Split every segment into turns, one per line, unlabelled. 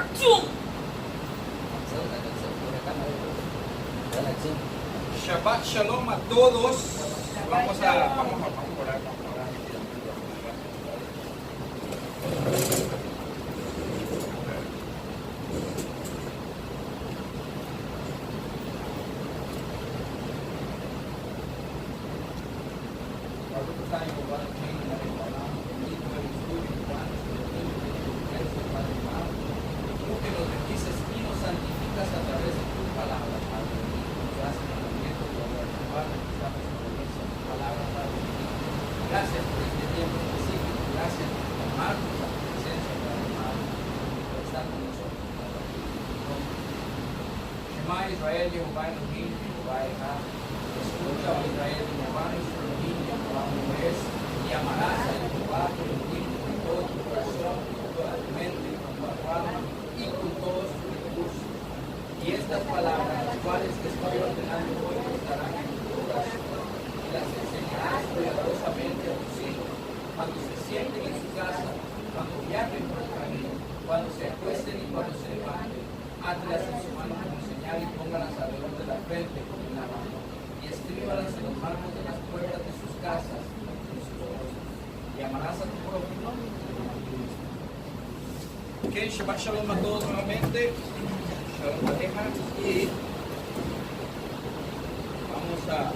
¡Acción! Shabbat Shalom a todos. Vamos a orar. Gracias por este tiempo específico, gracias por tomarnos a tu presencia, Padre amado, por estar con nosotros, Padre. Shema Israel, Jehová Elohim, Jehová Echad. Escucha, oh Israel, Jehová nuestro Elohim, Jehová uno es, y amarás a Jehová tu Elohim con todo tu corazón, con toda tu mente, con toda tu alma y con todos tus recursos. Y estas palabras, las cuales te estoy ordenando hoy, estarán en tu corazón. Las enseñarás cuidadosamente a tus hijos, cuando se sienten en su casa, cuando viajen por el camino, cuando se acuesten y cuando se levanten. Hazlas en su mano como señal y póngalas alrededor de la frente como una mano. Y escríbalas en los marcos de las puertas de sus casas, en sus ojos. Y amarás a tu prójimo como a ti mismo. Ok, Shabbat Shalom a todos nuevamente. Shalom pareja. Y vamos a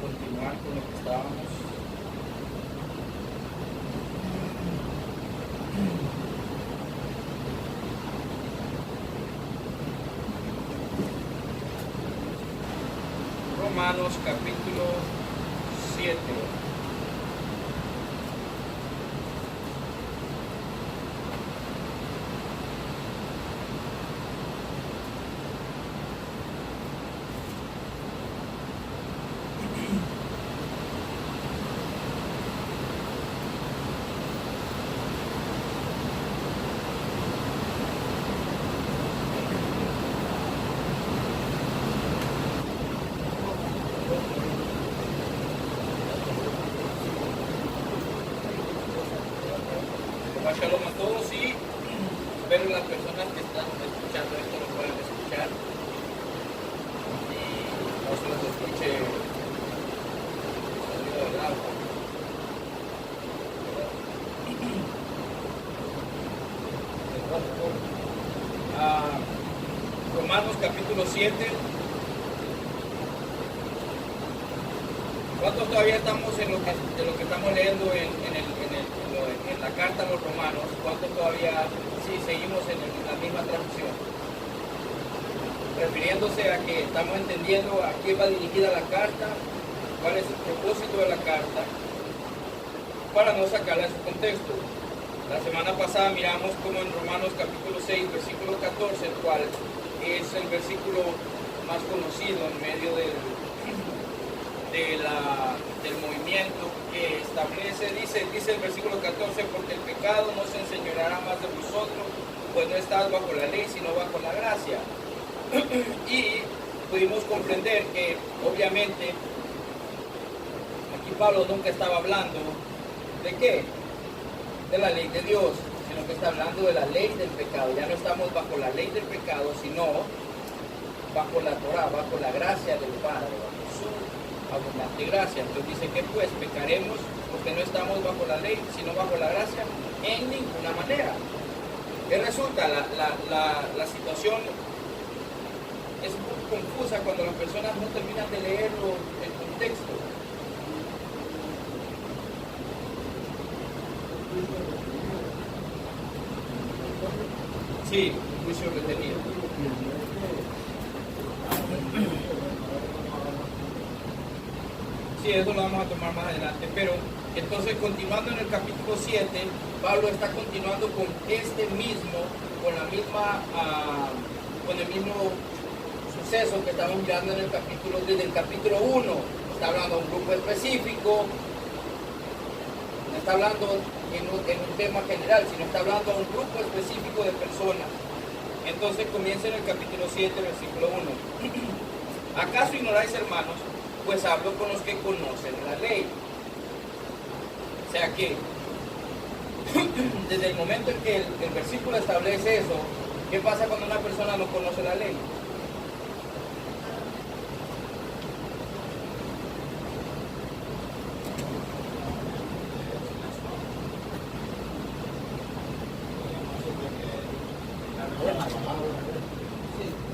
continuar con lo que estábamos. Romanos capítulo 7. Shalom a todos y espero las personas que están escuchando esto lo puedan escuchar y no se les escuche el sonido del agua. Romanos capítulo 7. ¿Cuántos todavía estamos de lo que estamos leyendo en la carta a los romanos? ¿Cuántos todavía sí seguimos en la misma traducción? Refiriéndose a que estamos entendiendo a qué va dirigida la carta, cuál es el propósito de la carta, para no sacarla de su contexto. La semana pasada miramos como en Romanos capítulo 6, versículo 14, el cual es el versículo más conocido en medio del movimiento que establece, dice el versículo 14, porque el pecado no se enseñoreará más de vosotros, pues no estás bajo la ley, sino bajo la gracia. Y pudimos comprender que, obviamente, aquí Pablo nunca estaba hablando de qué, de la ley de Dios, sino que está hablando de la ley del pecado. Ya no estamos bajo la ley del pecado, sino bajo la Torah, bajo la gracia del Padre, bajo su abundante gracia. Entonces dice que pues pecaremos porque no estamos bajo la ley, sino bajo la gracia en ninguna manera. ¿Qué resulta? La situación es un poco confusa cuando las personas no terminan de leer el contexto. Sí, un juicio retenido. Sí, eso lo vamos a tomar más adelante, pero entonces continuando en el capítulo 7, Pablo está continuando con con el mismo suceso que estamos mirando en el capítulo, desde el capítulo 1, está hablando de un grupo específico, no está hablando en un tema general, sino está hablando de un grupo específico de personas. Entonces comienza en el capítulo 7, versículo 1. ¿Acaso ignoráis, hermanos? Pues hablo con los que conocen la ley. O sea que
desde el momento en que el versículo establece eso, ¿qué pasa cuando una persona no conoce la ley?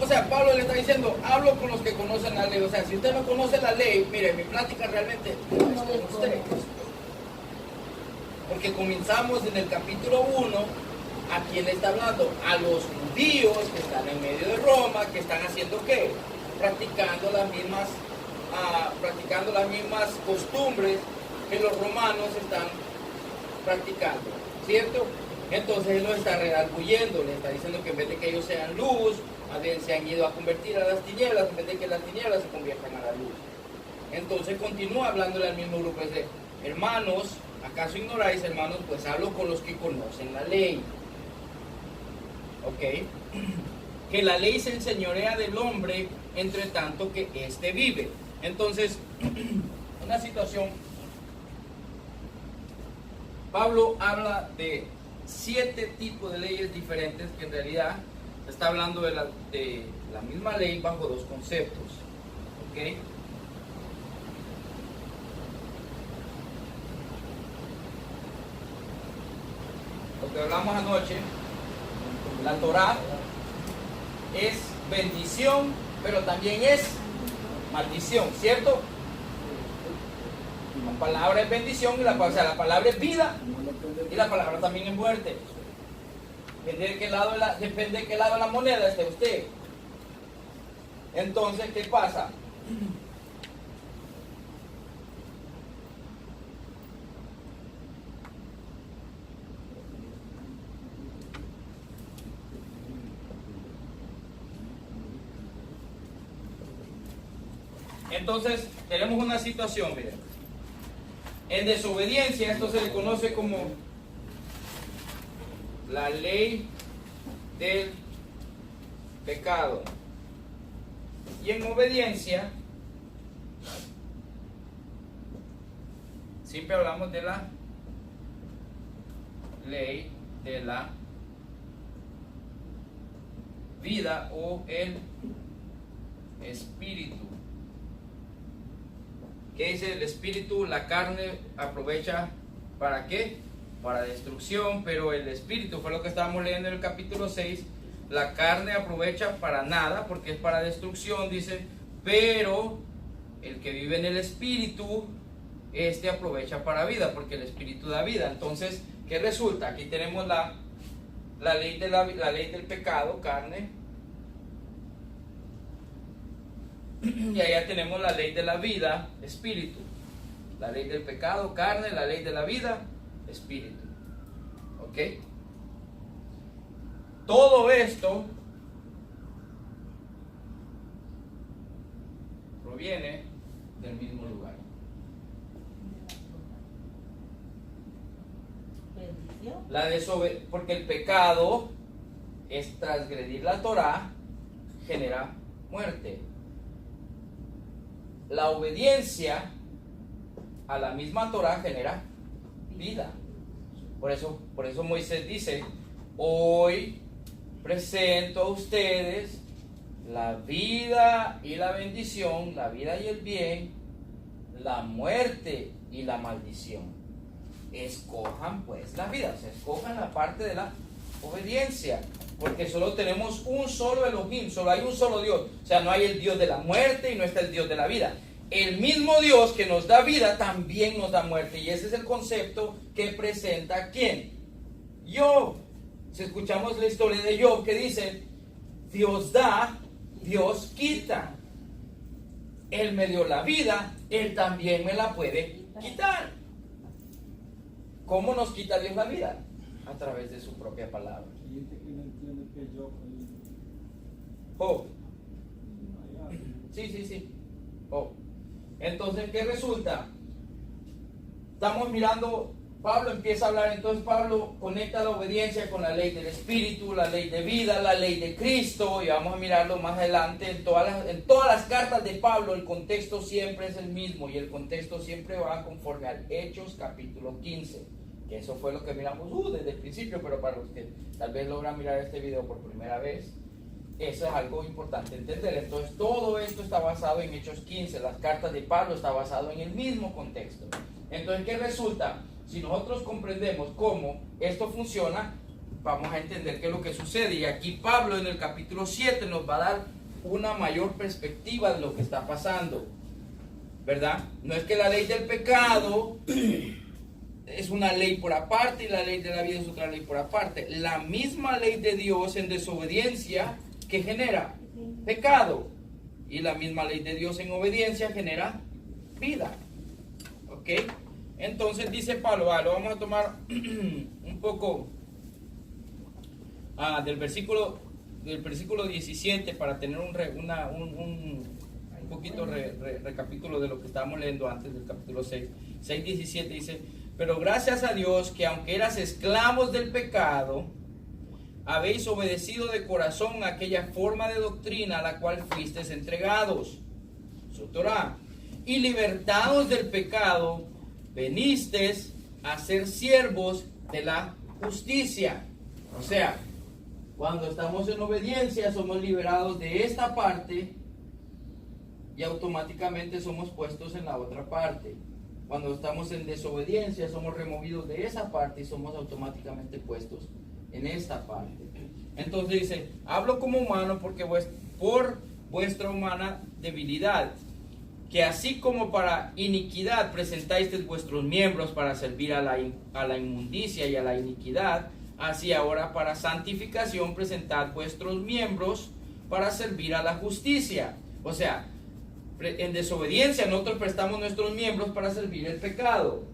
O sea, Pablo le está diciendo, hablo con los que conocen la ley. O sea, si usted no conoce la ley, mire, mi plática realmente no es con usted. Porque comenzamos en el capítulo 1, ¿a quién le está hablando? A los judíos que están en medio de Roma, que están haciendo ¿qué? Practicando las mismas costumbres que los romanos están practicando, ¿cierto? Entonces él los está redarguyendo, le está diciendo que en vez de que ellos sean luz, más bien se han ido a convertir a las tinieblas, en vez de que las tinieblas se conviertan a la luz. Entonces continúa hablándole al mismo grupo, dice, hermanos, ¿acaso ignoráis, hermanos? Pues hablo con los que conocen la ley. ¿Ok? Que la ley se enseñorea del hombre entre tanto que éste vive. Entonces, una situación, Pablo habla de 7 tipos de leyes diferentes que en realidad está hablando de la misma ley bajo 2 conceptos. ¿Ok? Lo que hablamos anoche, la Torá es bendición, pero también es maldición, ¿cierto? La palabra es bendición, la palabra es vida y la palabra también es muerte. Depende de qué lado de la moneda esté usted. Entonces, ¿qué pasa? Entonces, tenemos una situación, miren. En desobediencia, esto se le conoce como la ley del pecado. Y en obediencia, siempre hablamos de la ley de la vida o el espíritu. ¿Qué dice el espíritu? La carne aprovecha ¿para qué? Para destrucción, pero el espíritu, fue lo que estábamos leyendo en el capítulo 6, la carne aprovecha para nada porque es para destrucción, dice, pero el que vive en el espíritu, este aprovecha para vida, porque el espíritu da vida. Entonces, ¿qué resulta? Aquí tenemos la ley del pecado, carne, y allá tenemos la ley de la vida, espíritu. La ley del pecado, carne, la ley de la vida, espíritu. ¿Ok? Todo esto proviene del mismo lugar. Porque el pecado es transgredir la Torá, genera muerte. La obediencia a la misma Torá genera vida. Por eso Moisés dice, hoy presento a ustedes la vida y la bendición, la vida y el bien, la muerte y la maldición. Escojan pues la vida, o sea, escojan la parte de la obediencia, porque solo tenemos un solo Elohim, solo hay un solo Dios. O sea, no hay el Dios de la muerte y no está el Dios de la vida. El mismo Dios que nos da vida también nos da muerte, y ese es el concepto que presenta ¿quién? Job. Si escuchamos la historia de Job, que dice, Dios da, Dios quita. Él me dio la vida, Él también me la puede quitar. ¿Cómo nos quita Dios la vida? A través de su propia palabra. Job. Sí. Job. Entonces, ¿qué resulta? Estamos mirando, Pablo empieza a hablar, entonces Pablo conecta la obediencia con la ley del Espíritu, la ley de vida, la ley de Cristo, y vamos a mirarlo más adelante. En todas las cartas de Pablo el contexto siempre es el mismo, y el contexto siempre va conforme al Hechos capítulo 15. Que eso fue lo que miramos desde el principio, pero para los que tal vez logran mirar este video por primera vez, eso es algo importante entender. Entonces todo esto está basado en Hechos 15, las cartas de Pablo está basado en el mismo contexto. Entonces, ¿qué resulta? Si nosotros comprendemos cómo esto funciona, vamos a entender qué es lo que sucede. Y aquí Pablo en el capítulo 7 nos va a dar una mayor perspectiva de lo que está pasando, ¿verdad? No es que la ley del pecado es una ley por aparte y la ley de la vida es otra ley por aparte. La misma ley de Dios en desobediencia que genera pecado, y la misma ley de Dios en obediencia genera vida. ¿Ok? Entonces dice Pablo, lo vamos a tomar un poco del versículo 17 para tener un poquito recapítulo de lo que estábamos leyendo antes del capítulo 6. 6:17 dice: pero gracias a Dios que aunque eras esclavos del pecado, habéis obedecido de corazón aquella forma de doctrina a la cual fuisteis entregados, su Torah, y libertados del pecado, venisteis a ser siervos de la justicia. O sea, cuando estamos en obediencia somos liberados de esta parte y automáticamente somos puestos en la otra parte. Cuando estamos en desobediencia somos removidos de esa parte y somos automáticamente puestos en esta parte. Entonces dice: hablo como humano porque por vuestra humana debilidad, que así como para iniquidad presentáis vuestros miembros para servir a la inmundicia y a la iniquidad, así ahora para santificación presentad vuestros miembros para servir a la justicia. O sea, en desobediencia nosotros prestamos nuestros miembros para servir el pecado.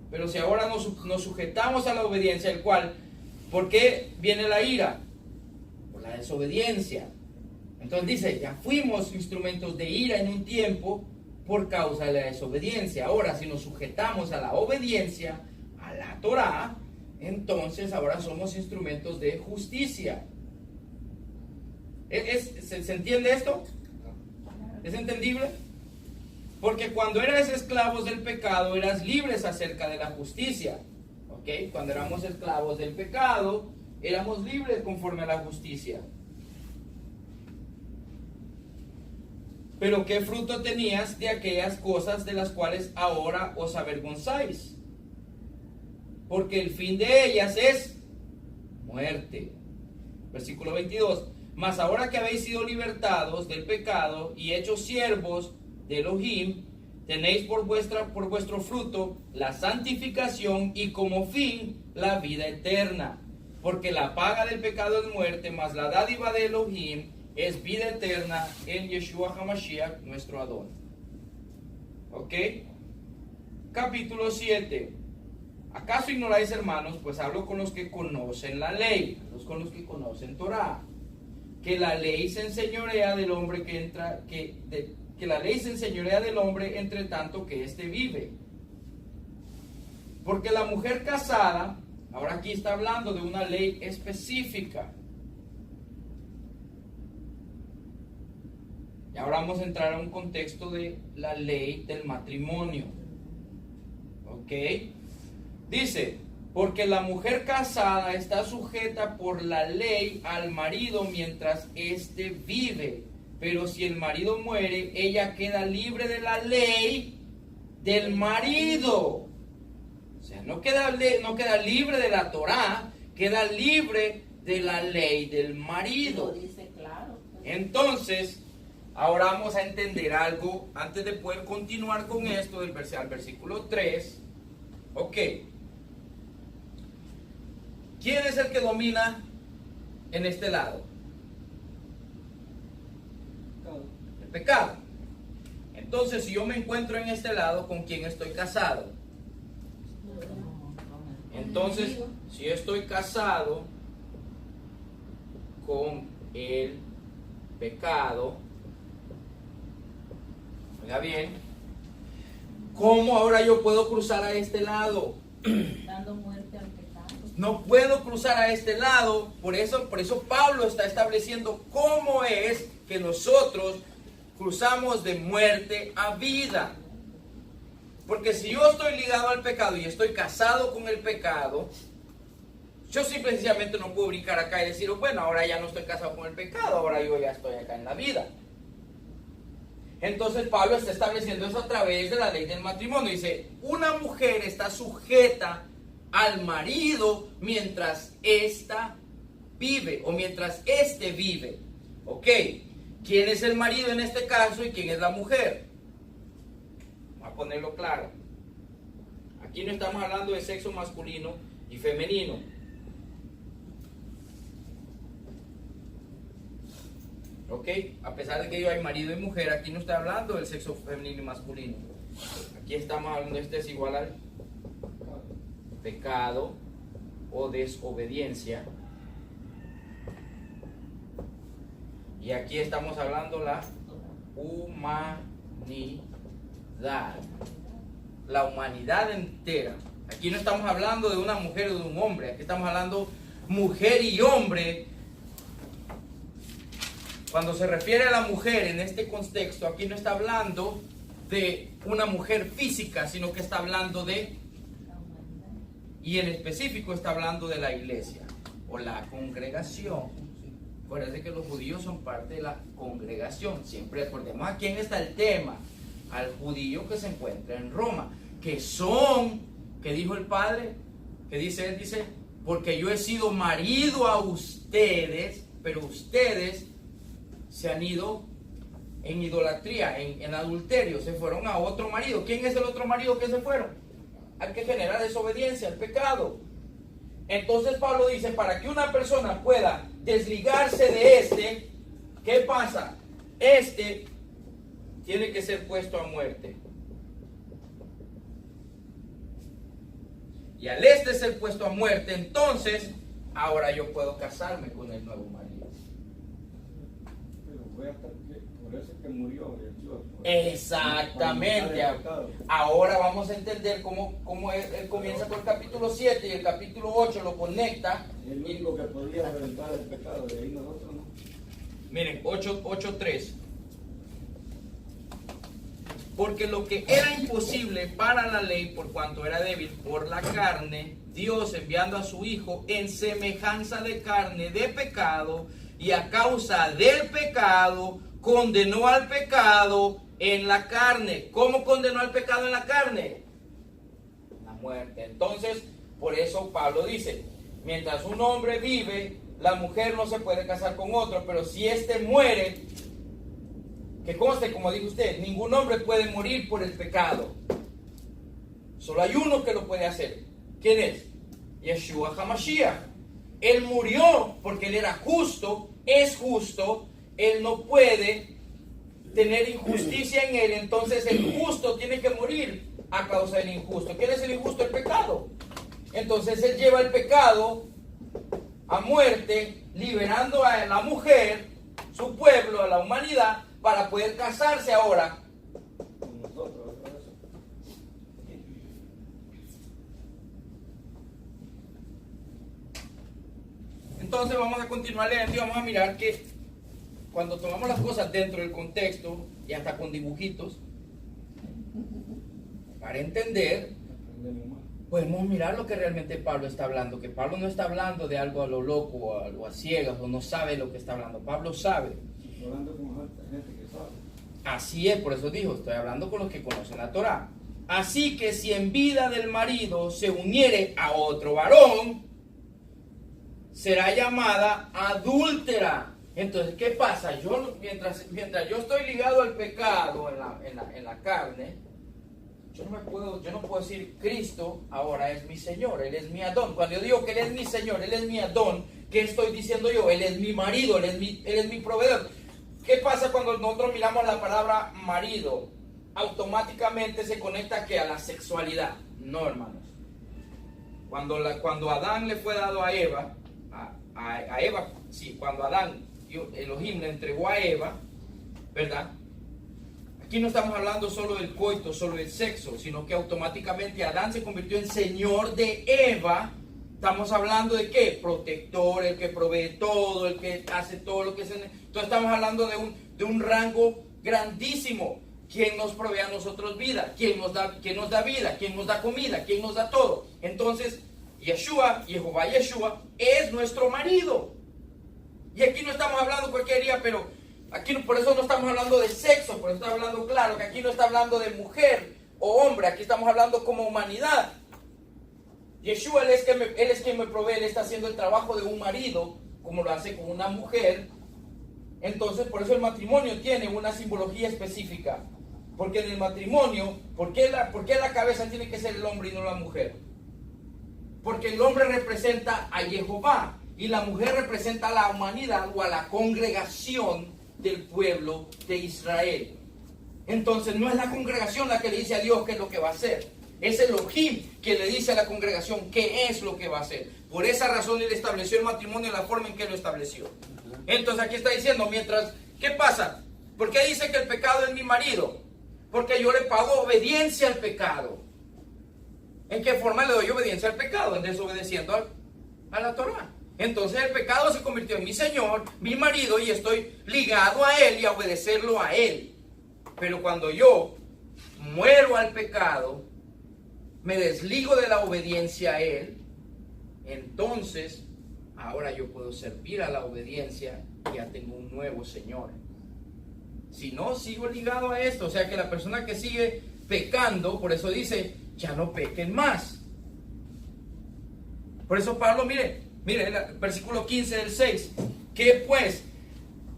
Pero si ahora nos sujetamos a la obediencia, el cual, ¿por qué viene la ira? Por la desobediencia. Entonces dice: ya fuimos instrumentos de ira en un tiempo por causa de la desobediencia. Ahora, si nos sujetamos a la obediencia, a la Torah, entonces ahora somos instrumentos de justicia. ¿Se entiende esto? ¿Es entendible? Porque cuando eras esclavos del pecado, eras libres acerca de la justicia. ¿Ok? Cuando éramos esclavos del pecado, éramos libres conforme a la justicia. Pero ¿qué fruto tenías de aquellas cosas de las cuales ahora os avergonzáis? Porque el fin de ellas es muerte. Versículo 22. Mas ahora que habéis sido libertados del pecado y hechos siervos de Elohim, tenéis por vuestro fruto la santificación y como fin la vida eterna. Porque la paga del pecado es muerte, mas la dádiva de Elohim es vida eterna en Yeshua HaMashiach, nuestro Adón. ¿Ok? Capítulo 7. ¿Acaso ignoráis, hermanos? Pues hablo con los que conocen la ley, con los que conocen Torah, que la ley se enseñorea del hombre que la ley se enseñorea del hombre entre tanto que éste vive. Porque la mujer casada, ahora aquí está hablando de una ley específica. Y ahora vamos a entrar a un contexto de la ley del matrimonio. ¿Ok? Dice: porque la mujer casada está sujeta por la ley al marido mientras éste vive. Pero si el marido muere, ella queda libre de la ley del marido. O sea, no queda libre de la Torah, queda libre de la ley del marido.
Lo dice claro.
Entonces, ahora vamos a entender algo antes de poder continuar con esto al versículo 3. Ok. ¿Quién es el que domina en este lado? El pecado. Entonces, si yo me encuentro en este lado, ¿con quién estoy casado? Entonces, si yo estoy casado con el pecado, oiga bien, ¿cómo ahora yo puedo cruzar a este lado?
Dando muerte al pecado.
No puedo cruzar a este lado. Por eso Pablo está estableciendo cómo es que nosotros cruzamos de muerte a vida. Porque si yo estoy ligado al pecado y estoy casado con el pecado, yo simple y sencillamente no puedo brincar acá y decir, bueno, ahora ya no estoy casado con el pecado, ahora yo ya estoy acá en la vida. Entonces Pablo está estableciendo eso a través de la ley del matrimonio. Dice, una mujer está sujeta al marido mientras ésta vive o mientras éste vive. Ok, ¿quién es el marido en este caso y quién es la mujer? Vamos a ponerlo claro. Aquí no estamos hablando de sexo masculino y femenino. Ok, a pesar de que hay marido y mujer, aquí no está hablando del sexo femenino y masculino. Aquí estamos hablando, este es igual al pecado o desobediencia. Y aquí estamos hablando la humanidad. La humanidad entera. Aquí no estamos hablando de una mujer o de un hombre. Aquí estamos hablando mujer y hombre. Cuando se refiere a la mujer en este contexto, aquí no está hablando de una mujer física, sino que está hablando de, y en específico está hablando de la iglesia o la congregación. Acuérdense que los judíos son parte de la congregación. Siempre recordemos a quién está el tema, al judío que se encuentra en Roma, que son, que dijo el Padre, que dice él, dice, porque yo he sido marido a ustedes, pero ustedes se han ido en idolatría, en adulterio, se fueron a otro marido. ¿Quién es el otro marido que se fueron? Al que genera desobediencia, el pecado. Entonces Pablo dice, para que una persona pueda desligarse de este, ¿qué pasa? Este tiene que ser puesto a muerte. Y al este ser puesto a muerte, entonces, ahora yo puedo casarme con el nuevo marido.
Fue hasta que, por eso que murió Jesús.
Exactamente. Ahora vamos a entender cómo él comienza con el capítulo 7 y el capítulo 8 lo conecta.
El único que podía reventar el pecado, de ahí nosotros no.
Miren, 8:3. Porque lo que era imposible para la ley, por cuanto era débil por la carne, Dios enviando a su Hijo en semejanza de carne de pecado, y a causa del pecado, condenó al pecado en la carne. ¿Cómo condenó al pecado en la carne? La muerte. Entonces, por eso Pablo dice, mientras un hombre vive, la mujer no se puede casar con otro, pero si éste muere, que conste, como dijo usted, ningún hombre puede morir por el pecado. Solo hay uno que lo puede hacer. ¿Quién es? Yeshua HaMashiach. Él murió porque él era justo, es justo, él no puede tener injusticia en él, entonces el justo tiene que morir a causa del injusto. ¿Quién es el injusto? El pecado. Entonces él lleva el pecado a muerte, liberando a la mujer, su pueblo, a la humanidad, para poder casarse ahora
Con nosotros, otra vez.
Entonces vamos a continuar leyendo y vamos a mirar que cuando tomamos las cosas dentro del contexto y hasta con dibujitos, para entender,
Aprendemos más.
podemos mirar lo que realmente Pablo está hablando. Que Pablo no está hablando de algo a lo loco o algo a ciegas o no sabe lo que está hablando. Pablo sabe.
Estoy hablando con gente que sabe.
Así es, por eso dijo, estoy hablando con los que conocen la Torá. Así que si en vida del marido se uniere a otro varón, será llamada adúltera. Entonces, ¿qué pasa? Yo, mientras yo estoy ligado al pecado en la carne, yo no puedo decir, Cristo ahora es mi Señor, Él es mi Adón. Cuando yo digo que Él es mi Señor, Él es mi Adón, ¿qué estoy diciendo yo? Él es mi marido, Él es mi proveedor. ¿Qué pasa cuando nosotros miramos la palabra marido? Automáticamente se conecta ¿qué? A la sexualidad. No, hermanos. Cuando Adán le fue dado a Eva, a Eva, sí, cuando Adán, Elohim le entregó a Eva, ¿verdad? Aquí no estamos hablando solo del coito, solo del sexo, sino que automáticamente Adán se convirtió en señor de Eva. Estamos hablando de ¿qué? Protector, el que provee todo, el que hace todo lo que se... Entonces estamos hablando de un rango grandísimo. ¿Quién nos provee a nosotros vida? ¿Quién nos da vida? ¿Quién nos da comida? ¿Quién nos da todo? Entonces, Jehová Yeshua, es nuestro marido. Y aquí no estamos hablando cualquier día, pero aquí por eso no estamos hablando de sexo, por eso estamos hablando claro, que aquí no está hablando de mujer o hombre, aquí estamos hablando como humanidad. Yeshua, él es quien me provee, él está haciendo el trabajo de un marido, como lo hace con una mujer. Entonces, por eso el matrimonio tiene una simbología específica. Porque en el matrimonio, ¿por qué la cabeza tiene que ser el hombre y no la mujer? Porque el hombre representa a Jehová y la mujer representa a la humanidad o a la congregación del pueblo de Israel. Entonces, no es la congregación la que le dice a Dios qué es lo que va a hacer. Es Elohim quien le dice a la congregación qué es lo que va a hacer. Por esa razón él estableció el matrimonio en la forma en que lo estableció. Entonces aquí está diciendo, ¿qué pasa? ¿Por qué dice que el pecado es mi marido? Porque yo le pago obediencia al pecado. ¿En qué forma le doy obediencia al pecado? En desobedeciendo a la Torah. Entonces el pecado se convirtió en mi Señor, mi marido, y estoy ligado a Él y a obedecerlo a Él. Pero cuando yo muero al pecado, me desligo de la obediencia a Él, entonces ahora yo puedo servir a la obediencia y ya tengo un nuevo Señor. Si no, sigo ligado a esto. O sea que la persona que sigue pecando, por eso dice, ya no pequen más. Por eso Pablo, mire el versículo 15 del 6. ¿Qué pues?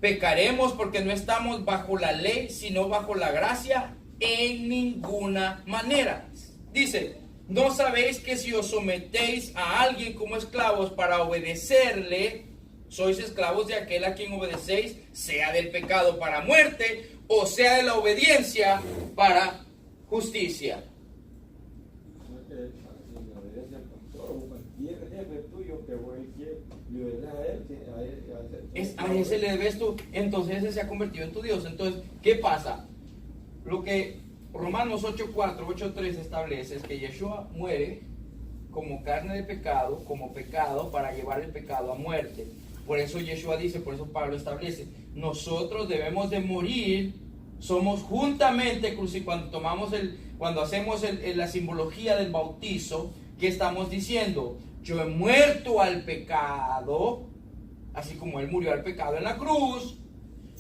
¿Pecaremos porque no estamos bajo la ley, sino bajo la gracia? En ninguna manera. Dice, ¿no sabéis que si os sometéis a alguien como esclavos para obedecerle, sois esclavos de aquel a quien obedecéis, sea del pecado para muerte, o sea de la obediencia para justicia? A ese le debes tú, entonces ese se ha convertido en tu Dios. Entonces, ¿qué pasa? Lo que Romanos 8:4, 8:3 establece es que Yeshua muere como carne de pecado, como pecado, para llevar el pecado a muerte. Por eso Yeshua dice, por eso Pablo establece, nosotros debemos de morir, somos juntamente crucificados. Cuando hacemos la simbología del bautizo, ¿qué estamos diciendo? Yo he muerto al pecado, así como Él murió al pecado en la cruz,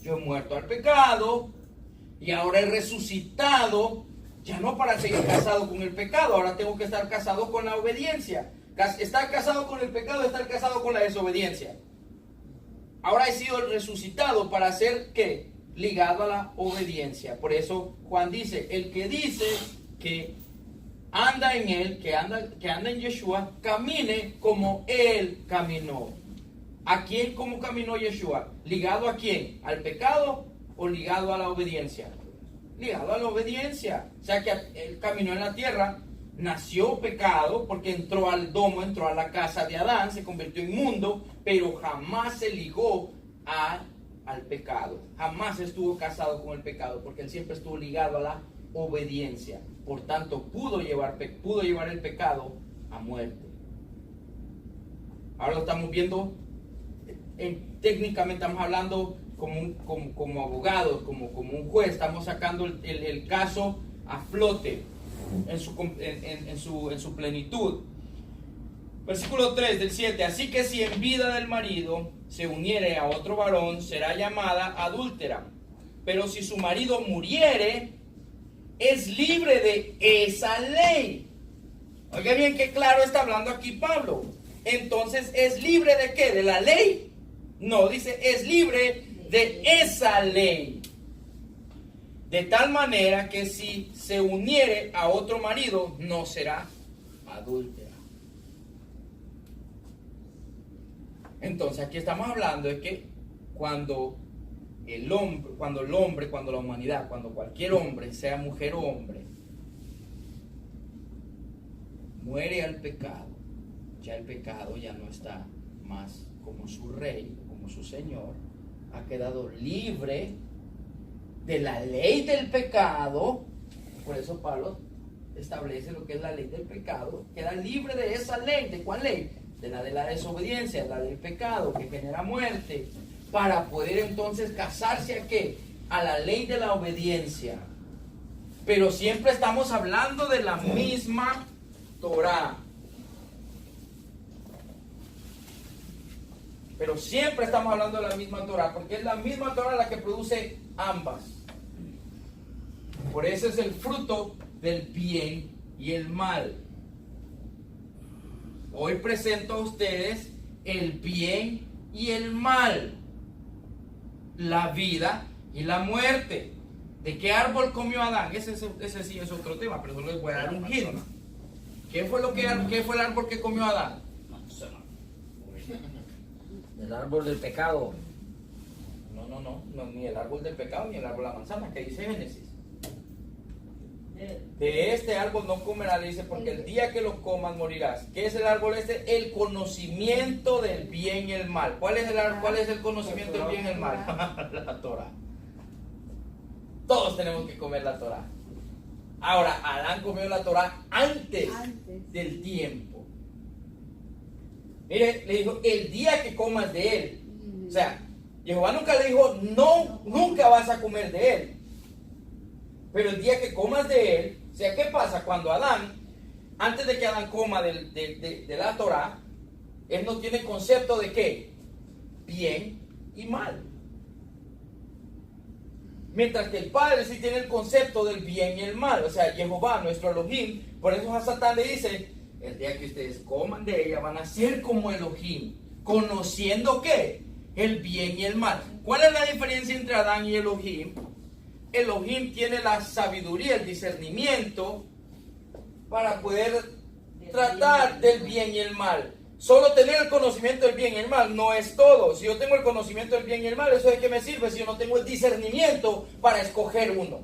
yo he muerto al pecado, y ahora he resucitado, ya no para seguir casado con el pecado, ahora tengo que estar casado con la obediencia. Estar casado con el pecado es estar casado con la desobediencia. Ahora he sido resucitado para ser, ¿qué? Ligado a la obediencia. Por eso Juan dice, el que dice que anda en Él, que anda en Yeshua, camine como Él caminó. ¿A quién cómo caminó Yeshua? ¿Ligado a quién? ¿Al pecado o ligado a la obediencia? Ligado a la obediencia. O sea que Él caminó en la tierra, nació pecado porque entró al domo, entró a la casa de Adán, se convirtió en mundo, pero jamás se ligó al pecado. Jamás estuvo casado con el pecado porque Él siempre estuvo ligado a la obediencia. Por tanto, pudo llevar el pecado a muerte. Ahora lo estamos viendo, técnicamente estamos hablando como abogados, como un juez, estamos sacando el caso a flote en su plenitud. Versículo 3 del 7, así que si en vida del marido se uniere a otro varón, será llamada adúltera, pero si su marido muriere, es libre de esa ley. Oiga bien qué claro está hablando aquí Pablo. Entonces, ¿es libre de qué? ¿De la ley? No, dice, es libre de esa ley. De tal manera que si se uniere a otro marido, no será adúltera. Entonces, aquí estamos hablando de que cuando la humanidad, cuando cualquier hombre, sea mujer o hombre, muere al pecado, ya el pecado ya no está más como su rey, como su señor, ha quedado libre de la ley del pecado. Por eso Pablo establece lo que es la ley del pecado, queda libre de esa ley. ¿De cuál ley? De la desobediencia, la del pecado que genera muerte, para poder entonces casarse ¿a qué? A la ley de la obediencia. pero siempre estamos hablando de la misma Torah. Pero siempre estamos hablando de la misma Torah, porque es la misma Torah la que produce ambas. Por eso es el fruto del bien y el mal. Hoy presento a ustedes el bien y el mal, la vida y la muerte. ¿De qué árbol comió Adán? Ese sí es otro tema, pero solo les voy a dar un hint. ¿Qué fue el árbol que comió Adán?
El árbol del pecado.
No, ni el árbol del pecado ni el árbol de la manzana, que dice Génesis. De este árbol no comerás, le dice, porque el día que lo comas morirás. ¿Qué es el árbol este? El conocimiento del bien y el mal. ¿Cuál es el conocimiento del bien y el mal? La Torah. Todos tenemos que comer la Torah. Ahora, Adán comió la Torah antes del tiempo. Mire, le dijo, el día que comas de él. O sea, Jehová nunca le dijo, no, nunca vas a comer de él. Pero el día que comas de él, o sea, ¿qué pasa? Cuando Adán, antes de que Adán coma de la Torah, él no tiene concepto de qué, bien y mal. Mientras que el Padre sí tiene el concepto del bien y el mal. O sea, Jehová, nuestro Elohim, por eso a Satán le dice, el día que ustedes coman de ella van a ser como Elohim, conociendo ¿qué? El bien y el mal. ¿Cuál es la diferencia entre Adán y Elohim? Elohim tiene la sabiduría, el discernimiento para poder tratar del bien y el mal. Solo tener el conocimiento del bien y el mal no es todo. Si yo tengo el conocimiento del bien y el mal, ¿eso de qué me sirve si yo no tengo el discernimiento para escoger uno?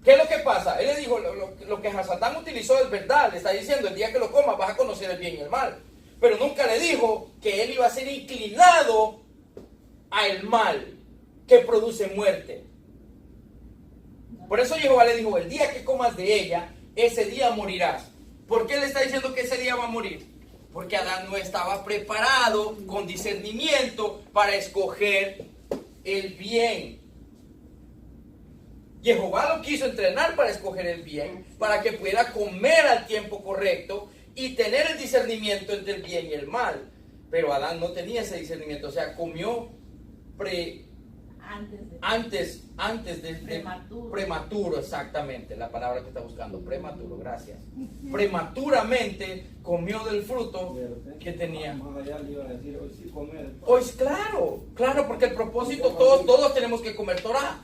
¿Qué es lo que pasa? Él le dijo, lo que Satán utilizó es verdad. Le está diciendo, el día que lo comas vas a conocer el bien y el mal. Pero nunca le dijo que él iba a ser inclinado al mal que produce muerte. Por eso Jehová le dijo, el día que comas de ella, ese día morirás. ¿Por qué le está diciendo que ese día va a morir? Porque Adán no estaba preparado con discernimiento para escoger el bien. Jehová lo quiso entrenar para escoger el bien, para que pudiera comer al tiempo correcto y tener el discernimiento entre el bien y el mal. Pero Adán no tenía ese discernimiento, o sea, comió antes de prematuro, exactamente, la palabra que está buscando, prematuro, gracias. Prematuramente comió del fruto que tenía.
Más allá le iba a decir, hoy sí comer.
Pues claro, porque el propósito, todos tenemos que comer Torah.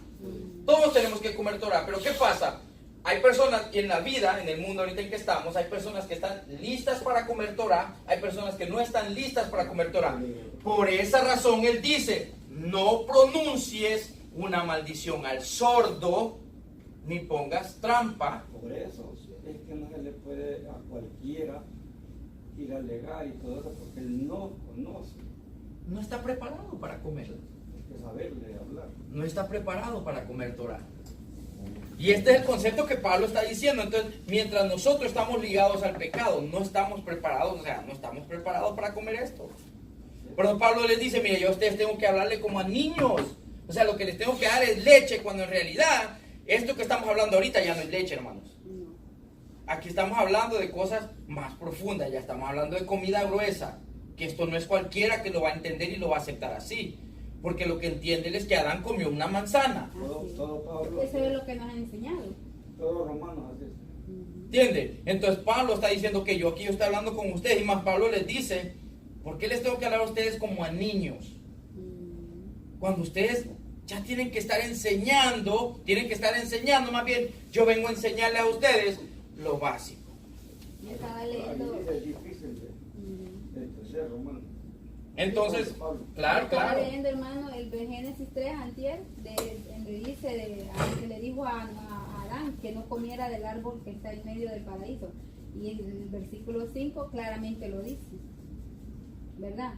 Todos tenemos que comer Torah, pero ¿qué pasa? Hay personas en la vida, en el mundo ahorita en que estamos, hay personas que están listas para comer Torah, hay personas que no están listas para comer Torah. Por esa razón él dice, no pronuncies una maldición al sordo, ni pongas trampa.
Por eso es que no se le puede a cualquiera ir a alegar y todo eso, porque él no conoce.
No está preparado para comerla.
Hay que saberle hablar.
No está preparado para comer Torah. Y este es el concepto que Pablo está diciendo. Entonces, mientras nosotros estamos ligados al pecado, no estamos preparados, o sea, no estamos preparados para comer esto. Pero Pablo les dice, mire, yo a ustedes tengo que hablarle como a niños. O sea, lo que les tengo que dar es leche, cuando en realidad, esto que estamos hablando ahorita ya no es leche, hermanos. Aquí estamos hablando de cosas más profundas, ya estamos hablando de comida gruesa, que esto no es cualquiera que lo va a entender y lo va a aceptar así. Porque lo que entienden es que Adán comió una manzana.
Todo Pablo.
Eso es lo que nos han enseñado.
Todos romanos así.
¿Entiende? Entonces Pablo está diciendo que yo aquí estoy hablando con ustedes, y más Pablo les dice, ¿por qué les tengo que hablar a ustedes como a niños? Cuando ustedes ya tienen que estar enseñando, más bien yo vengo a enseñarles a ustedes lo básico.
Yo estaba leyendo.
Es difícil de ser romano.
Entonces, claro.
Estaba leyendo, hermano, el de Génesis 3 antier, donde dice que le dijo a Adán que no comiera del árbol que está en medio del paraíso. Y en el versículo 5 claramente lo dice, ¿verdad?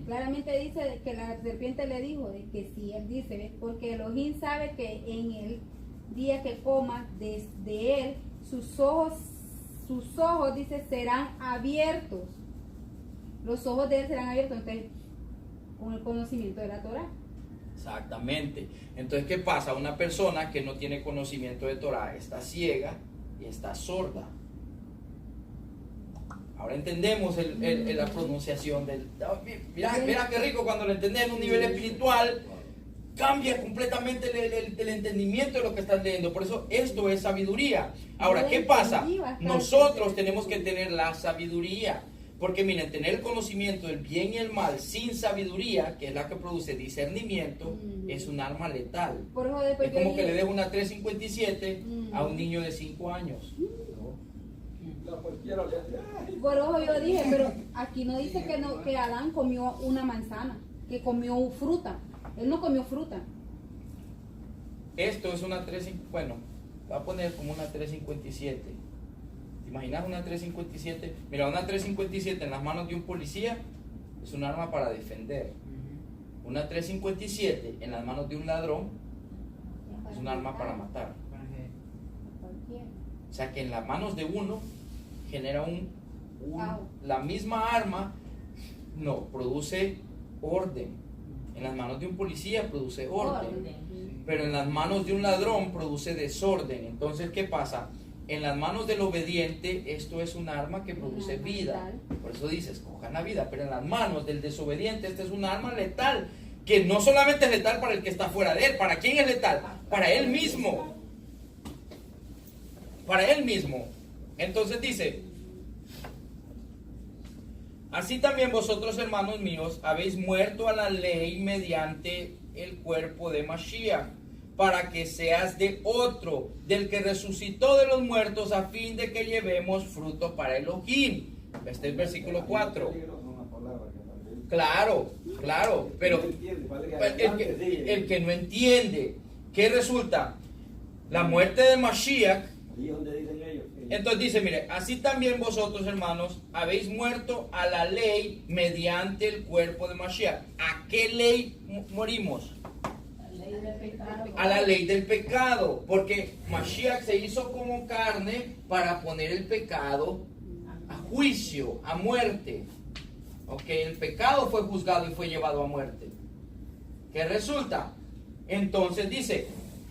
Claramente dice que la serpiente le dijo de que si él dice, ¿ves? Porque Elohim sabe que en el día que coma de él, sus ojos, dice, serán abiertos. Los ojos de él serán abiertos, entonces, con el conocimiento de la Torah.
Exactamente. Entonces, ¿qué pasa? Una persona que no tiene conocimiento de Torah está ciega y está sorda. Ahora entendemos la pronunciación del... Mira qué rico cuando lo entendés en un nivel espiritual. Cambia completamente el entendimiento de lo que estás leyendo. Por eso esto es sabiduría. Ahora, ¿qué pasa? Nosotros tenemos que tener la sabiduría. Porque miren, tener el conocimiento del bien y el mal sin sabiduría, que es la que produce discernimiento, es un arma letal.
Por eso
Es
después yo
como que
dije-
le dejo una 357 a un niño de 5 años.
A cualquiera le hace, "Ay".
Por ojo yo dije, pero aquí no dice que Adán comió una manzana, que comió fruta. Él no comió fruta.
Esto es una 357, bueno, va a poner como una 357. ¿Te imaginas una 357? Mira, una 357 en las manos de un policía es un arma para defender. Una 357 en las manos de un ladrón es un arma para matar.
Cualquiera.
O sea que en las manos de uno genera
Caos.
la misma arma, no, produce orden. En las manos de un policía produce orden. Pero en las manos de un ladrón produce desorden. Entonces, ¿qué pasa? En las manos del obediente esto es un arma que produce
arma
vida.
letal.
Por eso dice, escojan la vida. Pero en las manos del desobediente este es un arma letal. Que no solamente es letal para el que está fuera de él. ¿Para quién es letal? Para él mismo. Para él mismo. Entonces dice, así también vosotros, hermanos míos, habéis muerto a la ley mediante el cuerpo de Mashiach, para que seas de otro, del que resucitó de los muertos, a fin de que llevemos fruto para Elohim. Este es el versículo 4. Claro, pero el que no entiende, ¿qué resulta? La muerte de Mashiach.
Ahí es donde dicen ellos que
Entonces dice, mire, así también vosotros, hermanos, habéis muerto a la ley mediante el cuerpo de Mashiach. ¿A qué ley morimos?
La ley del pecado.
A la ley del pecado, porque Mashiach se hizo como carne para poner el pecado a juicio, a muerte. Ok, el pecado fue juzgado y fue llevado a muerte. ¿Qué resulta? Entonces dice,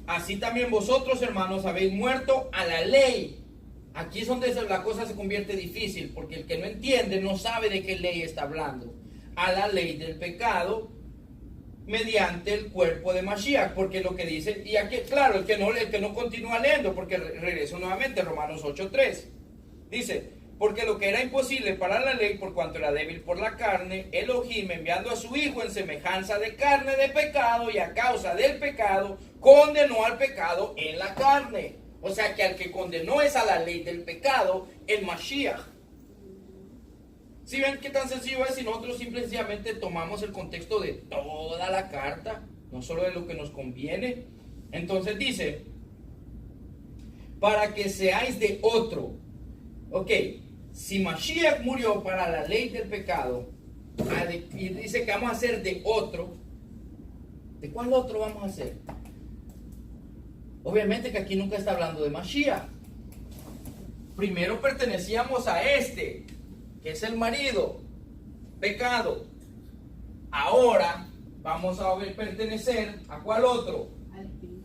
así también vosotros, hermanos, habéis muerto a la ley. Aquí es donde la cosa se convierte difícil, porque el que no entiende no sabe de qué ley está hablando. A la ley del pecado mediante el cuerpo de Mashiach, porque lo que dice, y aquí, claro, el que no continúa leyendo, porque regreso nuevamente a Romanos 8:3. Dice, porque lo que era imposible para la ley, por cuanto era débil por la carne, Elohim, enviando a su Hijo en semejanza de carne de pecado, y a causa del pecado, condenó al pecado en la carne. O sea que al que condenó es a la ley del pecado, el Mashiach. ¿Sí ven qué tan sencillo es si nosotros simplemente tomamos el contexto de toda la carta, no solo de lo que nos conviene? Entonces dice, para que seáis de otro. Ok, si Mashiach murió para la ley del pecado, y dice que vamos a ser de otro, ¿de cuál otro vamos a ser? Obviamente que aquí nunca está hablando de Mashiach. Primero pertenecíamos a este, que es el marido, pecado. Ahora vamos a pertenecer a cuál otro.
Al espíritu.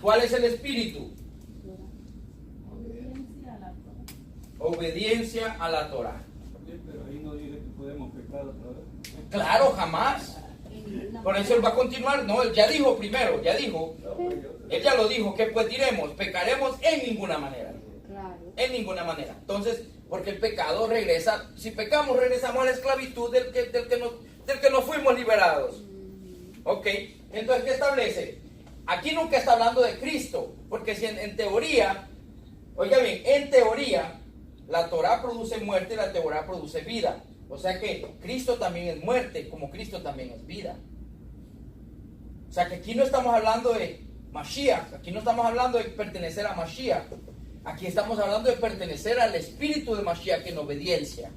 ¿Cuál es el espíritu?
Obediencia a la Torah.
Obediencia a la Torah.
sí, pero ahí no dice que podemos pecar otra vez.
Claro, jamás. Por eso él va a continuar. No, él ya dijo primero, ya dijo.
No, pues
Él ya lo dijo, que pues diremos, pecaremos en ninguna manera.
Claro.
En ninguna manera. Entonces, porque el pecado regresa, si pecamos regresamos a la esclavitud del que nos fuimos liberados. Ok, entonces, ¿qué establece? Aquí nunca está hablando de Cristo, porque si en teoría, oiga bien, en teoría, la Torah produce muerte y la Torah produce vida. O sea que Cristo también es muerte, como Cristo también es vida. O sea que aquí no estamos hablando de Mashiach, aquí no estamos hablando de pertenecer a Mashiach. Aquí estamos hablando de pertenecer al espíritu de Mashiach en obediencia.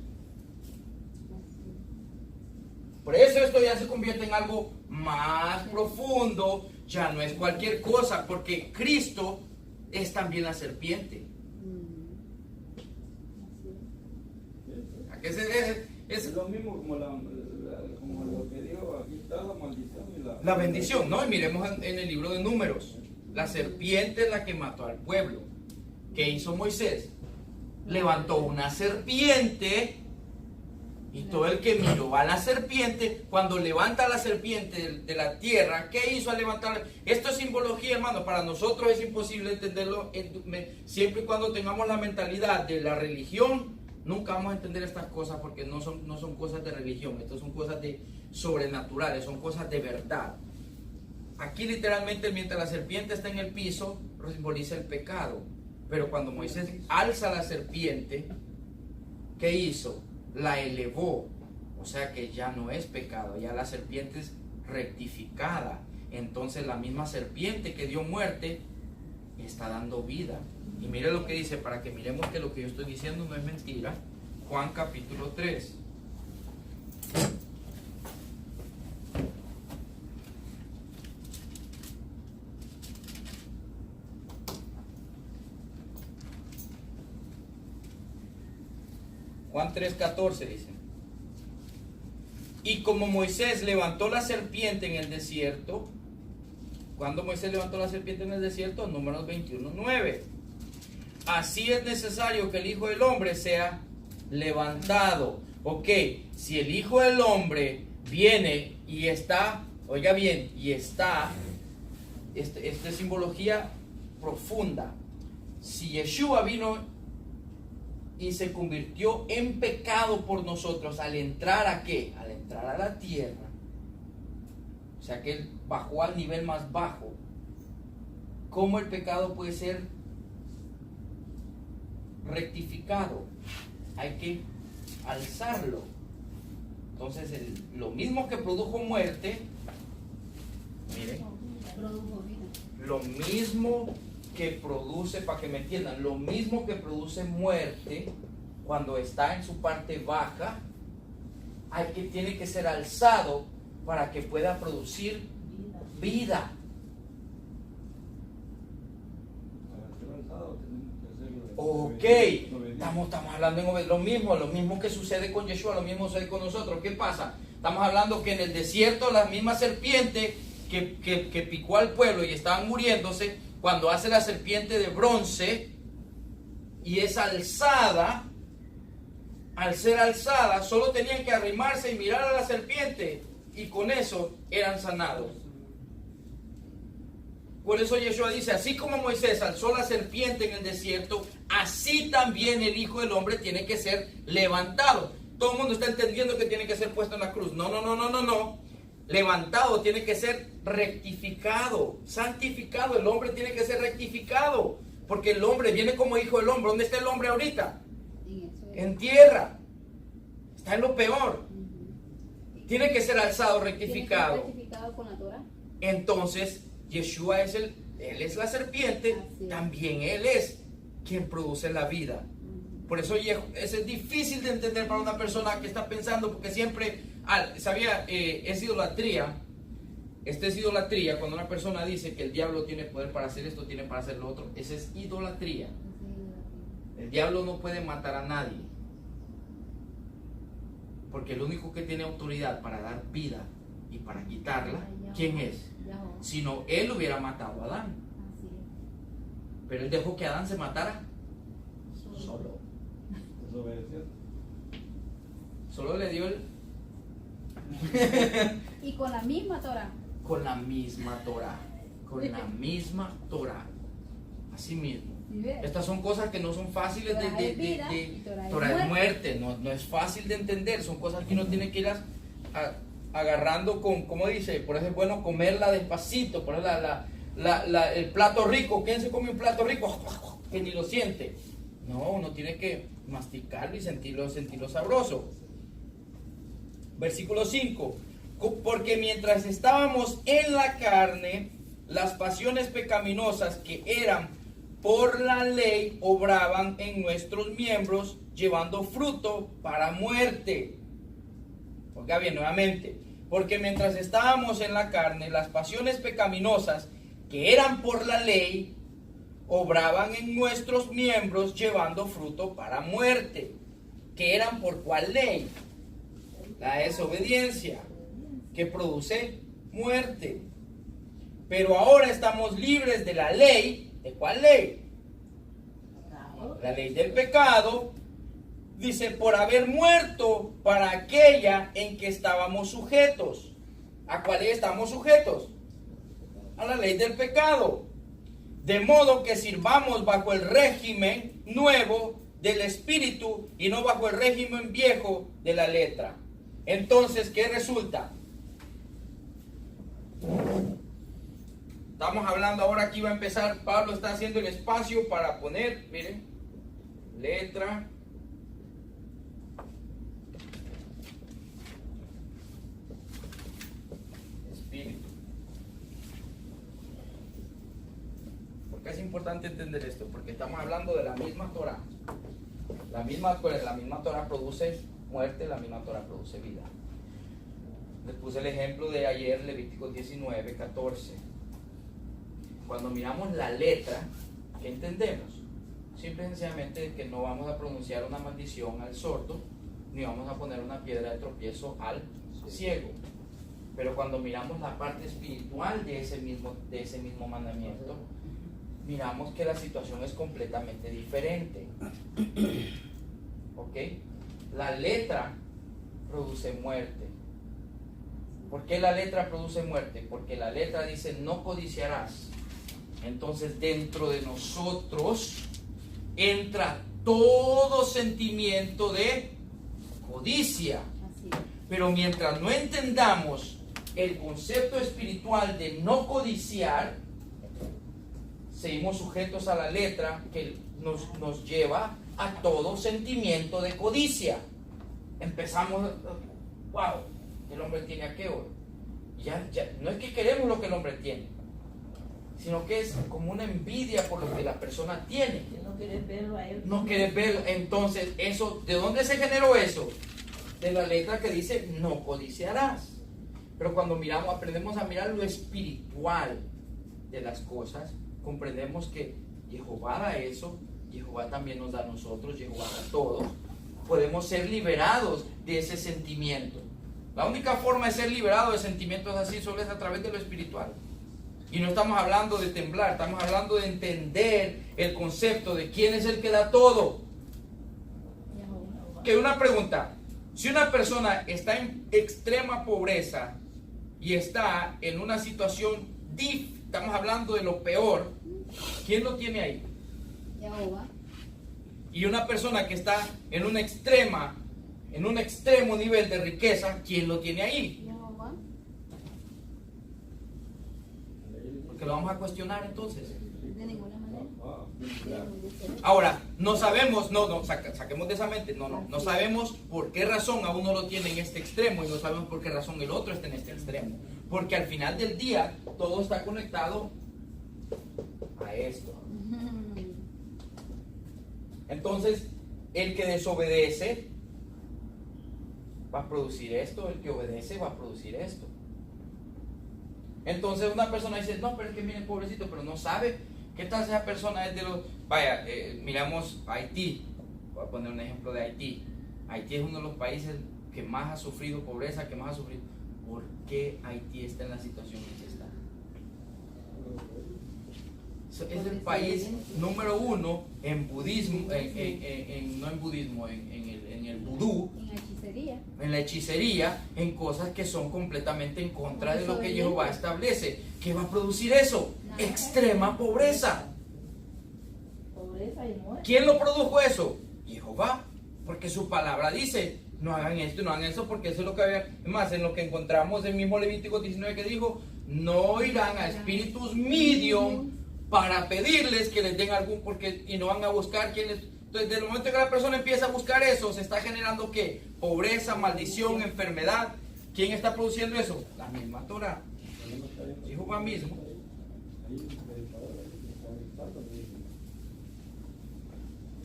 Por eso esto ya se convierte en algo más profundo, ya no es cualquier cosa, porque Cristo es también la serpiente. ¿A qué es
es lo mismo como, como lo que dijo, aquí está la maldición y la...
La bendición, ¿no? Y miremos en el libro de Números. La serpiente es la que mató al pueblo. ¿Qué hizo Moisés? Levantó una serpiente. Y todo el que miró a la serpiente, cuando levanta la serpiente de la tierra, ¿qué hizo al levantarla? Esto es simbología, hermano. Para nosotros es imposible entenderlo. Siempre y cuando tengamos la mentalidad de la religión, nunca vamos a entender estas cosas porque no son cosas de religión. Estas son cosas sobrenaturales, son cosas de verdad. Aquí literalmente, mientras la serpiente está en el piso, simboliza el pecado. Pero cuando Moisés alza la serpiente, ¿qué hizo? La elevó, o sea que ya no es pecado, ya la serpiente es rectificada. Entonces la misma serpiente que dio muerte está dando vida. Y mire lo que dice, para que miremos que lo que yo estoy diciendo no es mentira. Juan capítulo 3. Juan 3:14 dice: y como Moisés levantó la serpiente en el desierto, ¿cuándo Moisés levantó la serpiente en el desierto? Números 21:9. Así es necesario que el Hijo del Hombre sea levantado. Ok, si el Hijo del Hombre viene y está, oiga bien, y está, esta es simbología profunda. Si Yeshua vino y se convirtió en pecado por nosotros al entrar ¿a qué? Al entrar a la tierra. O sea que él bajó al nivel más bajo. ¿Cómo el pecado puede ser rectificado? Hay que alzarlo. Entonces lo mismo que produjo muerte, miren,
Produjo vida.
lo mismo que produce, para que me entiendan, lo mismo que produce muerte cuando está en su parte baja, tiene que ser alzado para que pueda producir vida. Ok, estamos hablando en lo mismo que sucede con Yeshua, lo mismo sucede con nosotros. ¿Qué pasa? Estamos hablando que en el desierto la misma serpiente que picó al pueblo y estaban muriéndose, cuando hace la serpiente de bronce y es alzada, al ser alzada, solo tenían que arrimarse y mirar a la serpiente y con eso eran sanados. Por eso Yeshua dice, así como Moisés alzó la serpiente en el desierto, así también el Hijo del Hombre tiene que ser levantado. Todo el mundo está entendiendo que tiene que ser puesto en la cruz. No. Levantado tiene que ser rectificado, santificado. El hombre tiene que ser rectificado, porque el hombre viene como hijo del hombre. ¿Dónde está el hombre ahorita? En tierra. Está en lo peor. Tiene que ser alzado, rectificado.
¿Tiene que ser rectificado con la Torah?
Entonces, Yeshua él es la serpiente, también él es quien produce la vida. Por eso es difícil de entender para una persona que está pensando, porque siempre, es idolatría. Esta es idolatría cuando una persona dice que el diablo tiene poder para hacer esto, tiene para hacer lo otro. Esa es idolatría. El diablo no puede matar a nadie, porque el único que tiene autoridad para dar vida y para quitarla, ¿quién es? Si no, él hubiera matado a Adán. Pero él dejó que Adán se matara solo. Solo le dio
y con la misma Torah.
Con la misma Torah. Con la misma Torah. Así mismo. Estas son cosas que no son fáciles Torah es muerte. No es fácil de entender. Son cosas que uno tiene que ir agarrando con, como dice, por eso es bueno comerla despacito. Por eso el plato rico. ¿Quién se come un plato rico? Que ni lo siente. No, uno tiene que masticarlo y sentirlo sabroso. Versículo 5. Porque mientras estábamos en la carne, las pasiones pecaminosas que eran por la ley obraban en nuestros miembros, llevando fruto para muerte. Oiga bien, nuevamente. Porque mientras estábamos en la carne, las pasiones pecaminosas que eran por la ley obraban en nuestros miembros, llevando fruto para muerte. ¿Que eran por cuál ley? La desobediencia, que produce muerte. Pero ahora estamos libres de la ley. ¿De cuál ley? La ley del pecado. Dice, por haber muerto para aquella en que estábamos sujetos. ¿A cuál ley estamos sujetos? A la ley del pecado. De modo que sirvamos bajo el régimen nuevo del espíritu y no bajo el régimen viejo de la letra. Entonces, ¿qué resulta? Estamos hablando ahora, aquí va a empezar, Pablo está haciendo el espacio para poner, miren, letra, espíritu. ¿Por qué es importante entender esto? Porque estamos hablando de la misma Torah. La misma Torah produce muerte, la misma Torah produce vida. Les puse el ejemplo de ayer, Levítico 19, 14. Cuando miramos la letra, ¿qué entendemos? Simple y sencillamente que no vamos a pronunciar una maldición al sordo, ni vamos a poner una piedra de tropiezo al ciego. Pero cuando miramos la parte espiritual de ese mismo mandamiento, miramos que la situación es completamente diferente. ¿Ok? La letra produce muerte. ¿Por qué la letra produce muerte? Porque la letra dice no codiciarás. Entonces dentro de nosotros entra todo sentimiento de codicia.
Así es.
Pero mientras no entendamos el concepto espiritual de no codiciar, seguimos sujetos a la letra que nos lleva a todo sentimiento de codicia. Empezamos, wow, el hombre tiene aquello. Ya, no es que queremos lo que el hombre tiene, sino que es como una envidia por lo que la persona tiene.
Que no quieres verlo a él.
No quieres verlo. Entonces, eso, ¿de dónde se generó eso? De la letra que dice no codiciarás. Pero cuando miramos, aprendemos a mirar lo espiritual de las cosas, comprendemos que Jehová da eso, Jehová también nos da a nosotros, Jehová da a todos. Podemos ser liberados de ese sentimiento. La única forma de ser liberado de sentimientos así solo es a través de lo espiritual. Y no estamos hablando de temblar, estamos hablando de entender el concepto de quién es el que da todo. Que una pregunta, si una persona está en extrema pobreza y está en una situación estamos hablando de lo peor, ¿quién lo tiene ahí?
Jehová.
Y una persona que está en un extremo nivel de riqueza, ¿quién lo tiene ahí?
Jehová.
Porque lo vamos a cuestionar entonces.
De ninguna manera.
Ahora, no sabemos, saquemos de esa mente, no sabemos por qué razón a uno lo tiene en este extremo y no sabemos por qué razón el otro está en este extremo. Porque al final del día todo está conectado a esto. Entonces, el que desobedece va a producir esto, el que obedece va a producir esto. Entonces una persona dice, no, pero es que miren, pobrecito, pero no sabe. ¿Qué tal si esa persona es de los... Vaya, miramos Haití, voy a poner un ejemplo de Haití. Haití es uno de los países que más ha sufrido pobreza, que más ha sufrido... ¿Por qué Haití está en la situación en que está? Es el país número uno en budismo, no en budismo, en el vudú,
En la hechicería.
en la hechicería, en cosas que son completamente en contra de lo que Jehová establece. ¿Qué va a producir eso?
Nada.
Extrema pobreza.
Pobreza y muerte.
¿Quién lo produjo eso? Jehová, porque su palabra dice, no hagan esto y no hagan eso, porque eso es lo que había. Es más, en lo que encontramos en el mismo Levítico 19 que dijo, no irán a espíritus medium para pedirles que les den algún, y no van a buscar quién les... Entonces, desde el momento que la persona empieza a buscar eso, se está generando ¿qué? Pobreza, maldición, enfermedad. ¿Quién está produciendo eso? La misma Torah. Jehová mismo.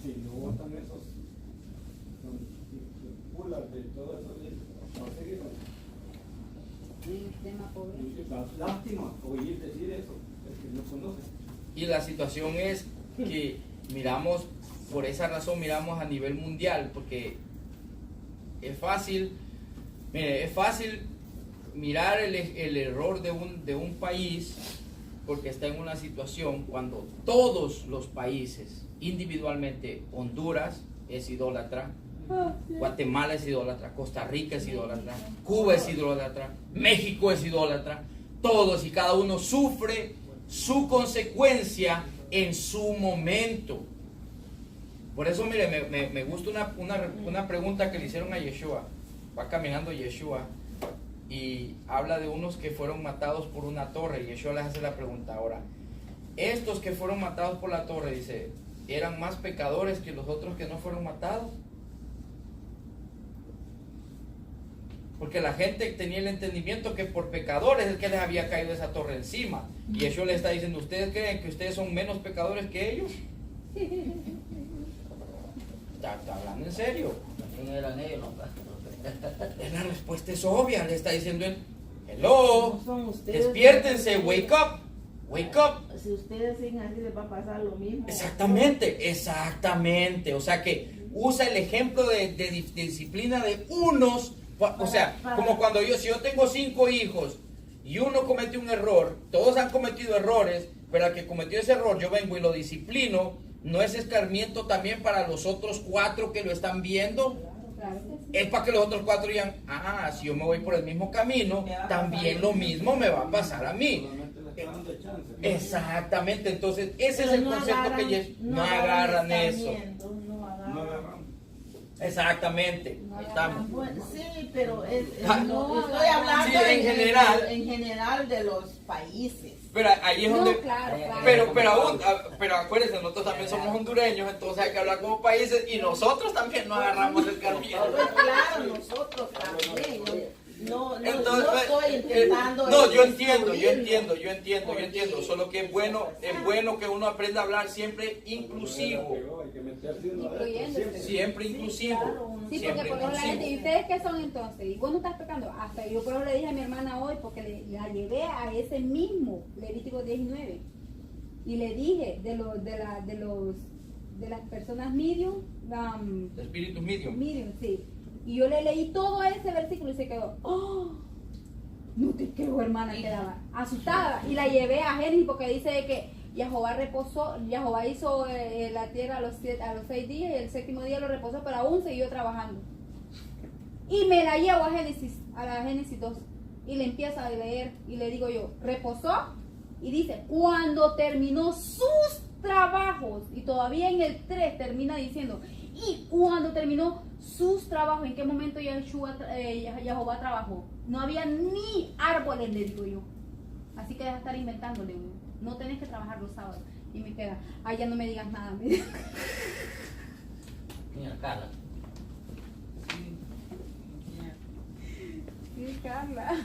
Si no votan esos pulas de todo eso, va a seguir.
En extrema pobreza.
Lástima oír decir eso, es que no conocen.
Y la situación es que miramos, por esa razón miramos a nivel mundial, porque es fácil, mire, es fácil mirar el error de un país porque está en una situación cuando todos los países individualmente, Honduras es idólatra, Guatemala es idólatra, Costa Rica es idólatra, Cuba es idólatra, México es idólatra, todos y cada uno sufre su consecuencia en su momento. Por eso, mire, me gusta una pregunta que le hicieron a Yeshua. Va caminando Yeshua y habla de unos que fueron matados por una torre. Y Yeshua les hace la pregunta ahora. Estos que fueron matados por la torre, dice, ¿eran más pecadores que los otros que no fueron matados? Porque la gente tenía el entendimiento que por pecadores es que les había caído esa torre encima. Y Yeshua les está diciendo, ¿ustedes creen que ustedes son menos pecadores que ellos? Está hablando en serio.
¿Quién eran ellos?
La respuesta es obvia, le está diciendo él, hello,
No son ustedes.
despiértense, wake up, wake up.
Si ustedes siguen así les va a pasar lo mismo.
Exactamente, o sea que usa el ejemplo de disciplina de unos, o sea, como cuando si yo tengo 5 hijos y uno comete un error, todos han cometido errores, pero al que cometió ese error yo vengo y lo disciplino, ¿no es escarmiento también para los otros 4 que lo están viendo?
Claro que sí.
Es para que los otros 4 digan, si yo me voy por el mismo camino, también lo mismo me va a pasar a mí.
Solamente le está dando chance.
Exactamente, entonces ese es
Pero
el concepto que no agarran eso.
No agarran.
No agarramos.
Exactamente, ahí estamos.
Bueno, sí, pero
Ah,
no, estoy hablando
Sí, en general.
en general de los países.
Pero ahí es
No,
donde...
claro.
Pero acuérdense, nosotros también somos hondureños, entonces hay que hablar como países y nosotros también no agarramos el escarmiento.
Pues claro, nosotros también. No
Entonces,
estoy intentando.
no, yo entiendo,
Porque-
solo que es bueno que uno aprenda a hablar siempre inclusivo,
Hay que meterse uno adentro
Incluyéndose.
siempre inclusivo,
Sí, porque
siempre
por ejemplo la gente, ¿y
inclusivo.
ustedes qué son entonces? ¿Y vos no estás pecando? Hasta yo por ejemplo le dije a mi hermana hoy, porque la llevé a ese mismo Levítico 19 y le dije de las personas medium,
Espíritu medium.
medium, sí. Y yo le leí todo ese versículo y se quedó, no te creo, hermana, quedaba asustada. Y la llevé a Génesis porque dice que Jehová hizo la tierra a los 6 días y el 7º día lo reposó, pero aún siguió trabajando. Y me la llevo a la Génesis 2 y le empiezo a leer y le digo yo, reposó y dice, cuando terminó sus trabajos, y todavía en el 3 termina diciendo, y cuando terminó sus trabajos, ¿en qué momento Jehová trabajó? No había ni árboles, le digo yo. Así que deja de estar inventándole uno. No tenés que trabajar los sábados. Y me queda, ya no me digas nada.
Mira, Carla.
Sí, Carla.